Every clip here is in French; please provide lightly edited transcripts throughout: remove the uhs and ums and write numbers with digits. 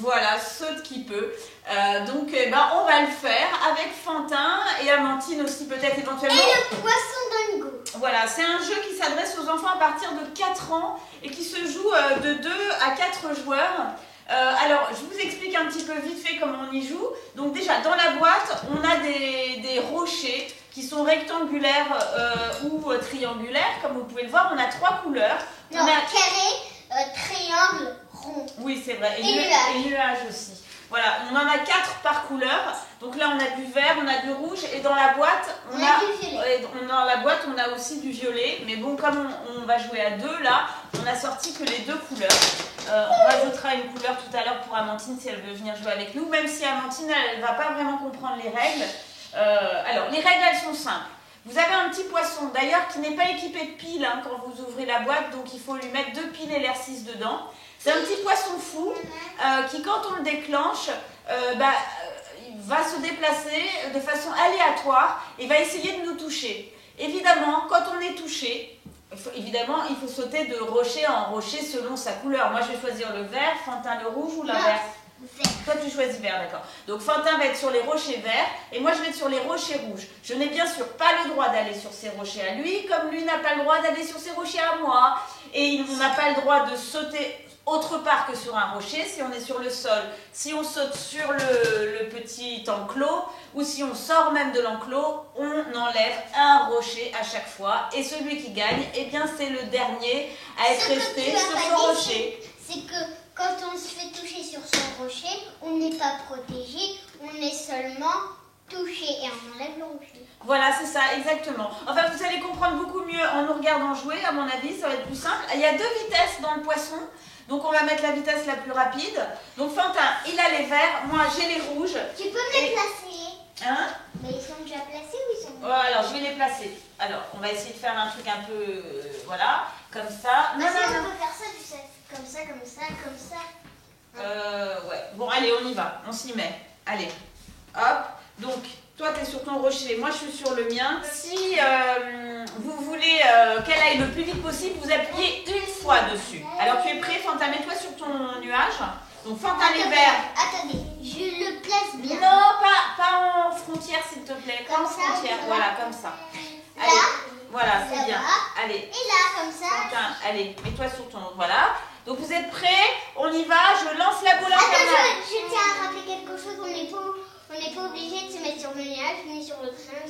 Voilà, saute qui peut. Donc on va le faire avec Fantin et Amandine aussi peut-être éventuellement. Et le poisson dingo. Voilà, c'est un jeu qui s'adresse aux enfants à partir de 4 ans et qui se joue de 2 à 4 joueurs. Alors, je vous explique un petit peu vite fait comment on y joue. Donc déjà, dans la boîte, on a des rochers qui sont rectangulaires ou triangulaires. Comme vous pouvez le voir, on a 3 couleurs. Non, carré, triangle, rond. Oui, c'est vrai. Et nuage. Et nuage aussi. Voilà, on en a 4 par couleur. Donc là, on a du vert, on a du rouge. Et dans la boîte, on a du violet. dans la boîte, on a aussi du violet. Mais bon, comme on va jouer à 2, là, on a sorti que les 2 couleurs. On rajoutera une couleur tout à l'heure pour Amandine si elle veut venir jouer avec nous. Même si Amandine, elle ne va pas vraiment comprendre les règles. Alors, les règles, elles sont simples. Vous avez un petit poisson, d'ailleurs, qui n'est pas équipé de piles hein, quand vous ouvrez la boîte. Donc, il faut lui mettre 2 piles LR6 dedans. C'est un petit poisson fou qui, quand on le déclenche, il va se déplacer de façon aléatoire et va essayer de nous toucher. Évidemment, quand on est touché, il faut sauter de rocher en rocher selon sa couleur. Moi, je vais choisir le vert, Fantin le rouge ou l'inverse. Toi, tu choisis vert, d'accord. Donc, Fantin va être sur les rochers verts et moi, je vais être sur les rochers rouges. Je n'ai bien sûr pas le droit d'aller sur ses rochers à lui, comme lui n'a pas le droit d'aller sur ses rochers à moi. Et on n'a pas le droit de sauter autre part que sur un rocher, si on est sur le sol, si on saute sur le petit enclos ou si on sort même de l'enclos, on enlève un rocher à chaque fois et celui qui gagne, eh bien c'est le dernier à être resté sur son rocher. C'est que quand on se fait toucher sur son rocher, on n'est pas protégé, on est seulement touché et on enlève le rocher. Voilà, c'est ça, exactement. Enfin, vous allez comprendre beaucoup mieux en nous regardant jouer, à mon avis, ça va être plus simple. Il y a 2 vitesses dans le poisson. Donc on va mettre la vitesse la plus rapide. Donc Fantin, il a les verts, moi j'ai les rouges. Tu peux me les placer? Hein? Mais ils sont déjà placés ou ils sont... Oh, alors je vais les placer. Alors on va essayer de faire un truc un peu, voilà, comme ça. On peut faire ça, tu sais, comme ça, comme ça, comme ça. Ouais, bon allez, on y va, on s'y met. Allez, hop, donc toi tu es sur ton rocher, moi je suis sur le mien. Si vous voulez qu'elle aille le plus vite possible, vous appuyez une fois dessus. Alors tu es prêt, Fantin, mets-toi sur ton nuage. Donc Fantin les verts. Attendez, je le place bien. Non, pas en frontière s'il te plaît, pas Comme en ça, frontière, là. voilà, comme ça. Là. Allez, voilà, c'est Là bien. bas. Allez. Et là, comme ça. Fantin, allez, mets-toi sur ton... Voilà. Donc vous êtes prêts? On y va, je lance la boule infernale. Attends, je tiens à rappeler quelque chose, on n'est pas obligé de se mettre sur le nuage, ni sur le train,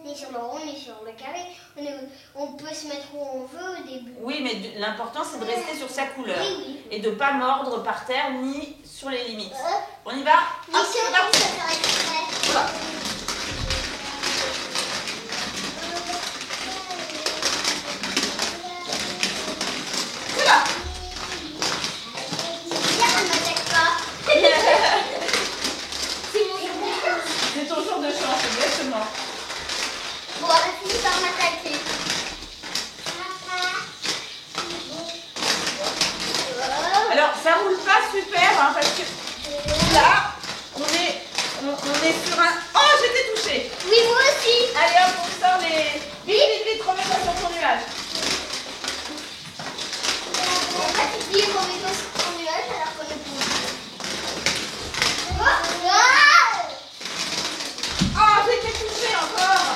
ni sur le rond, ni sur le carré. On peut se mettre où on veut au début. Oui, mais l'important c'est de rester sur sa couleur. Oui. Et de ne pas mordre par terre ni sur les limites. On y va? Mais Hop, si c'est on parti. peut faire exprès. Oula. Oula. Viens, ne m'attaque pas. C'est mon jour. C'est ton jour de chance, exactement. Bon, elle a fini par m'attaquer. Alors, ça roule pas super, hein, parce que là, on est sur un... Oh, j'étais touchée. Oui, moi aussi. Allez hop, on sort les... Vite, remets-toi sur ton nuage. On va t'oublier qu'on met pas sur ton nuage alors qu'on est pour. Oh, j'étais touchée encore.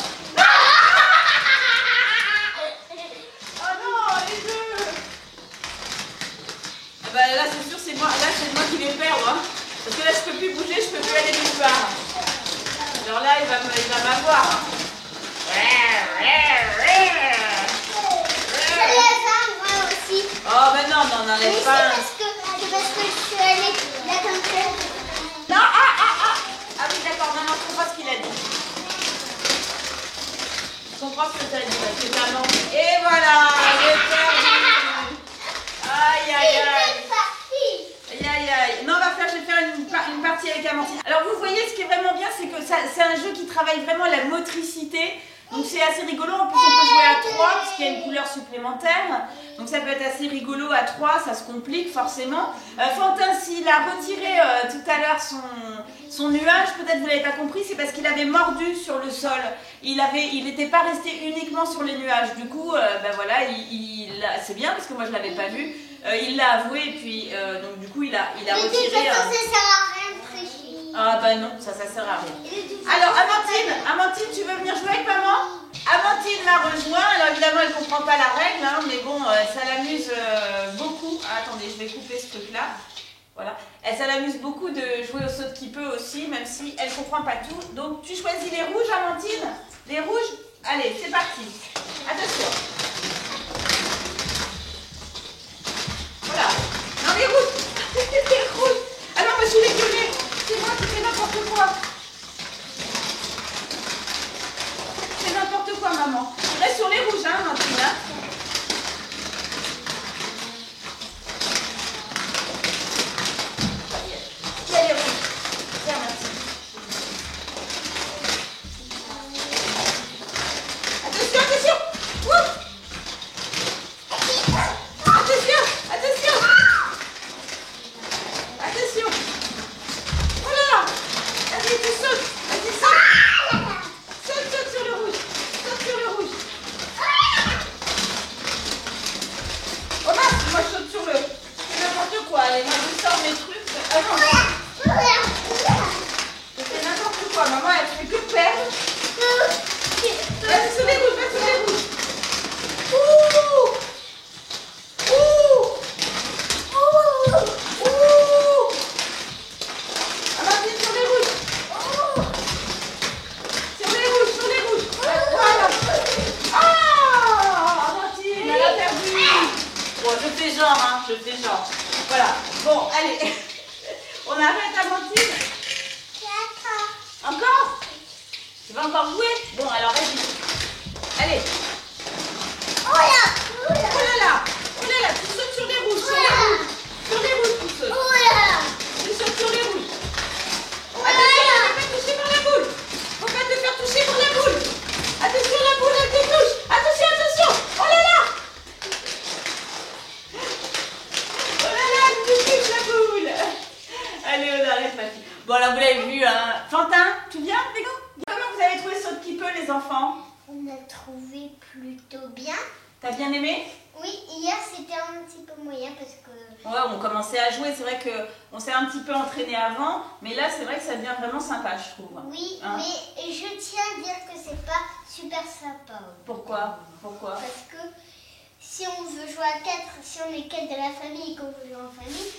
Oh non, les deux. Ah bah là, c'est sûr, c'est moi qui vais perdre. Hein. Parce que là, je peux plus bouger, je peux plus aller nulle part. Alors là, il va m'avoir. Hein. C'est le hasard, moi aussi. Oh bah non, on Mais n'enlève c'est pas. parce que je suis allée là comme ça. Non, ah oui, d'accord, non, je comprends ce qu'il a dit. Je comprends ce que tu as dit, parce que t'as menti. Et voilà, j'ai perdu. Aïe, aïe, aïe. Aïe, aïe, aïe. Non, je vais faire une partie avec Amandine. Alors, vous voyez, ce qui est vraiment bien, c'est que c'est un jeu qui travaille vraiment la motricité. Donc, c'est assez rigolo. En plus, on peut jouer à 3, parce qu'il y a une couleur supplémentaire. Donc, ça peut être assez rigolo à 3, ça se complique forcément. Fantin, s'il a retiré tout à l'heure son nuage, peut-être vous ne l'avez pas compris, c'est parce qu'il avait mordu sur le sol. Il n'était pas resté uniquement sur les nuages. Du coup, ben voilà, c'est bien, parce que moi, je ne l'avais pas vu. Il l'a avoué et puis donc du coup il a Mais de toute retiré. façon, ça sert à rien de tricher. Ah bah non, ça sert à rien. Et de toute Alors façon, Amandine, tu veux venir jouer avec maman? Amandine m'a rejoint. Alors évidemment elle comprend pas la règle, hein, mais bon, ça l'amuse beaucoup. Ah, attendez, je vais couper ce truc là. Voilà. Ça l'amuse beaucoup de jouer au saut qui peut aussi, même si elle comprend pas tout. Donc tu choisis les rouges, Amandine? Les rouges? Allez, c'est parti. Attention. Voilà. Non, les rouges. Les rouges. Ah non, moi je suis les violets. C'est moi qui fais n'importe quoi. C'est n'importe quoi, maman. Tu restes sur les rouges, hein, Amandine, hein. Je fais genre. Voilà. Bon, allez. On arrête, Amandine. Encore? Tu vas encore jouer? Bon, alors vas-y. Allez. Oh là! Oh là là! Oh là là! Tu sautes sur les rouges. Sur les rouges. Sur les rouges, tu sautes. Oh là! Tu sautes sur les rouges. Attention, ne pas toucher par la boule. Faut pas te faire toucher par la boule. Attention, la boule, elle te touche. Attention, attention. Oh là là! Oh là là, elle te touche la boule. Allez, on arrête, ma fille. Bon, là, vous l'avez vu, hein. Fantin, tu viens, Bégo? Comment vous avez trouvé Saut qui peut, les enfants? On a trouvé plutôt bien. T'as bien aimé? Oui, hier c'était un petit peu moyen parce que... Ouais, on commençait à jouer, c'est vrai qu'on s'est un petit peu entraîné avant, mais là c'est vrai que ça devient vraiment sympa, je trouve. Oui, Hein? mais je tiens à dire que c'est pas super sympa. Pourquoi? Pourquoi? Parce que si on veut jouer à 4, si on est 4 de la famille et qu'on veut jouer en famille,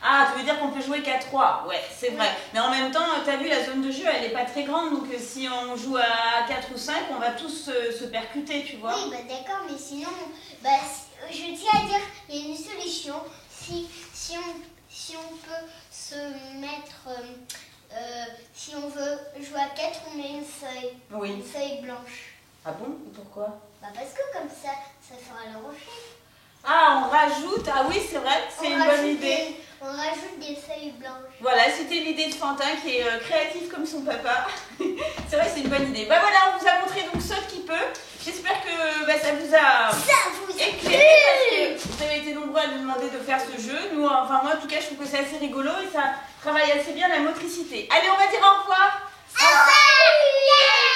Ah, tu veux dire qu'on peut jouer qu'à 3? Ouais, c'est vrai. Mais en même temps, t'as vu, la zone de jeu, elle n'est pas très grande, donc si on joue à 4 ou 5, on va tous se percuter, tu vois. oui, bah d'accord, mais sinon, je tiens à dire qu'il y a une solution. Si on peut se mettre, si on veut jouer à 4, on met une feuille, Oui. une feuille blanche. Ah bon? Pourquoi? Bah parce que comme ça fera le rocher. Ah, on rajoute. Ah oui, c'est vrai, c'est une bonne idée. On rajoute des feuilles blanches. Voilà, c'était l'idée de Fantin qui est créatif comme son papa. C'est vrai, c'est une bonne idée. Bah voilà, on vous a montré donc Saut qui peut. J'espère que ça vous a éclairé parce que vous avez été nombreux à nous demander de faire ce jeu. Nous, enfin moi en tout cas, je trouve que c'est assez rigolo et ça travaille assez bien la motricité. Allez, on va dire au revoir. Au revoir.